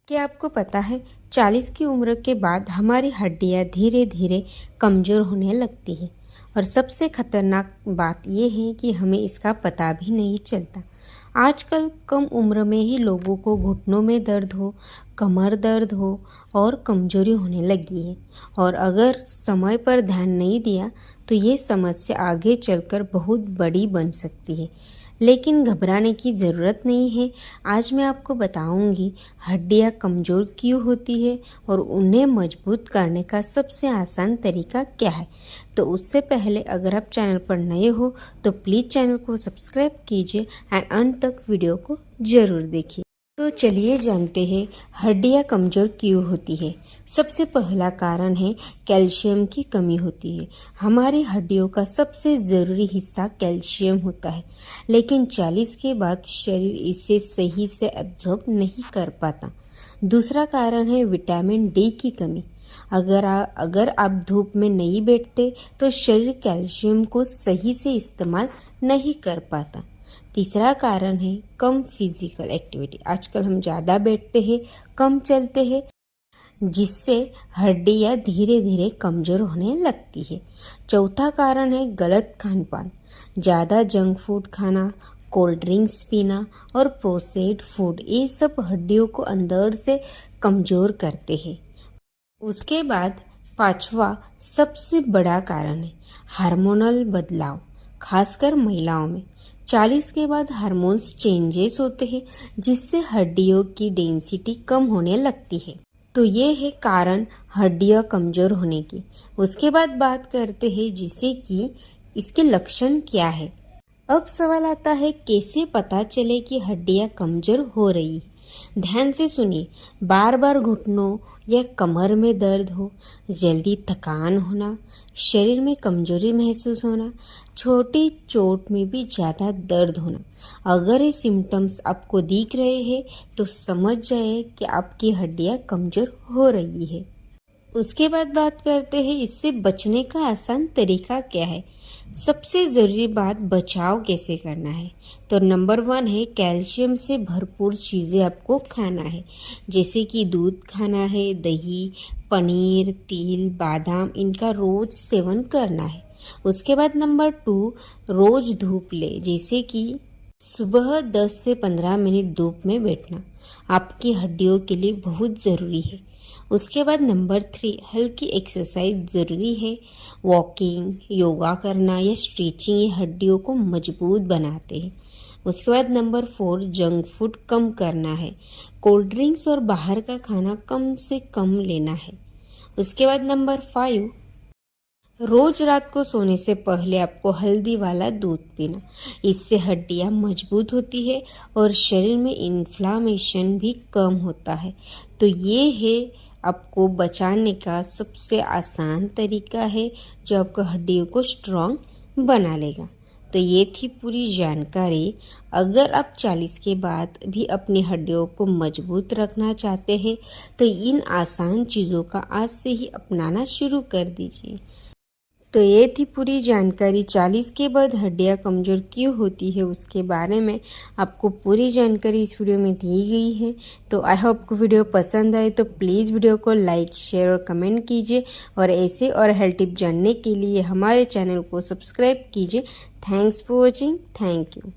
क्या आपको पता है 40 की उम्र के बाद हमारी हड्डियां धीरे धीरे कमज़ोर होने लगती है। और सबसे खतरनाक बात यह है कि हमें इसका पता भी नहीं चलता। आजकल कम उम्र में ही लोगों को घुटनों में दर्द हो, कमर दर्द हो और कमज़ोरी होने लगी है। और अगर समय पर ध्यान नहीं दिया तो ये समस्या आगे चलकर बहुत बड़ी बन सकती है। लेकिन घबराने की ज़रूरत नहीं है। आज मैं आपको बताऊंगी हड्डियां कमज़ोर क्यों होती है और उन्हें मजबूत करने का सबसे आसान तरीका क्या है। तो उससे पहले अगर आप चैनल पर नए हो तो प्लीज़ चैनल को सब्सक्राइब कीजिए एंड अंत तक वीडियो को ज़रूर देखिए। तो चलिए जानते हैं हड्डियां कमज़ोर क्यों होती है। सबसे पहला कारण है कैल्शियम की कमी होती है। हमारी हड्डियों का सबसे ज़रूरी हिस्सा कैल्शियम होता है, लेकिन 40 के बाद शरीर इसे सही से एब्जॉर्ब नहीं कर पाता। दूसरा कारण है विटामिन डी की कमी। अगर आप धूप में नहीं बैठते तो शरीर कैल्शियम को सही से इस्तेमाल नहीं कर पाता। तीसरा कारण है कम फिजिकल एक्टिविटी। आजकल हम ज़्यादा बैठते हैं, कम चलते हैं, जिससे हड्डियाँ धीरे धीरे कमज़ोर होने लगती है। चौथा कारण है गलत खान पान। ज़्यादा जंक फूड खाना, कोल्ड ड्रिंक्स पीना और प्रोसेस्ड फूड, ये सब हड्डियों को अंदर से कमज़ोर करते हैं। उसके बाद पांचवा सबसे बड़ा कारण है हार्मोनल बदलाव, खासकर महिलाओं में। 40 के बाद हार्मोन्स चेंजेस होते हैं, जिससे हड्डियों की डेंसिटी कम होने लगती है। तो ये है कारण हड्डियां कमज़ोर होने की। उसके बाद बात करते हैं जिसे कि इसके लक्षण क्या है। अब सवाल आता है कैसे पता चले कि हड्डियां कमज़ोर हो रही है। ध्यान से सुनिए। बार बार घुटनों या कमर में दर्द हो, जल्दी थकान होना, शरीर में कमजोरी महसूस होना, छोटी चोट में भी ज़्यादा दर्द होना। अगर ये सिम्टम्स आपको दिख रहे हैं तो समझ जाए कि आपकी हड्डियां कमज़ोर हो रही है। उसके बाद बात करते हैं इससे बचने का आसान तरीका क्या है। सबसे ज़रूरी बात बचाव कैसे करना है। तो नंबर 1 है कैल्शियम से भरपूर चीज़ें आपको खाना है, जैसे कि दूध खाना है, दही, पनीर, तिल, बादाम, इनका रोज सेवन करना है। उसके बाद नंबर 2 रोज धूप ले, जैसे कि सुबह 10 से 15 मिनट धूप में बैठना आपकी हड्डियों के लिए बहुत ज़रूरी है। उसके बाद नंबर 3 हल्की एक्सरसाइज ज़रूरी है। वॉकिंग, योगा करना या स्ट्रेचिंग ये हड्डियों को मजबूत बनाते हैं। उसके बाद नंबर 4 जंक फूड कम करना है। कोल्ड ड्रिंक्स और बाहर का खाना कम से कम लेना है। उसके बाद नंबर 5 रोज रात को सोने से पहले आपको हल्दी वाला दूध पीना। इससे हड्डियां मजबूत होती है और शरीर में इन्फ्लामेशन भी कम होता है। तो ये है आपको बचाने का सबसे आसान तरीका है जो आपको हड्डियों को स्ट्रॉन्ग बना लेगा। तो ये थी पूरी जानकारी। अगर आप 40 के बाद भी अपनी हड्डियों को मजबूत रखना चाहते हैं तो इन आसान चीज़ों का आज से ही अपनाना शुरू कर दीजिए। तो ये थी पूरी जानकारी 40 के बाद हड्डियां कमज़ोर क्यों होती है उसके बारे में। आपको पूरी जानकारी इस वीडियो में दी गई है। तो आई होप आपको वीडियो पसंद आए तो प्लीज़ वीडियो को लाइक, शेयर और कमेंट कीजिए और ऐसे और हेल्थ टिप जानने के लिए हमारे चैनल को सब्सक्राइब कीजिए। Thanks for watching. Thank you.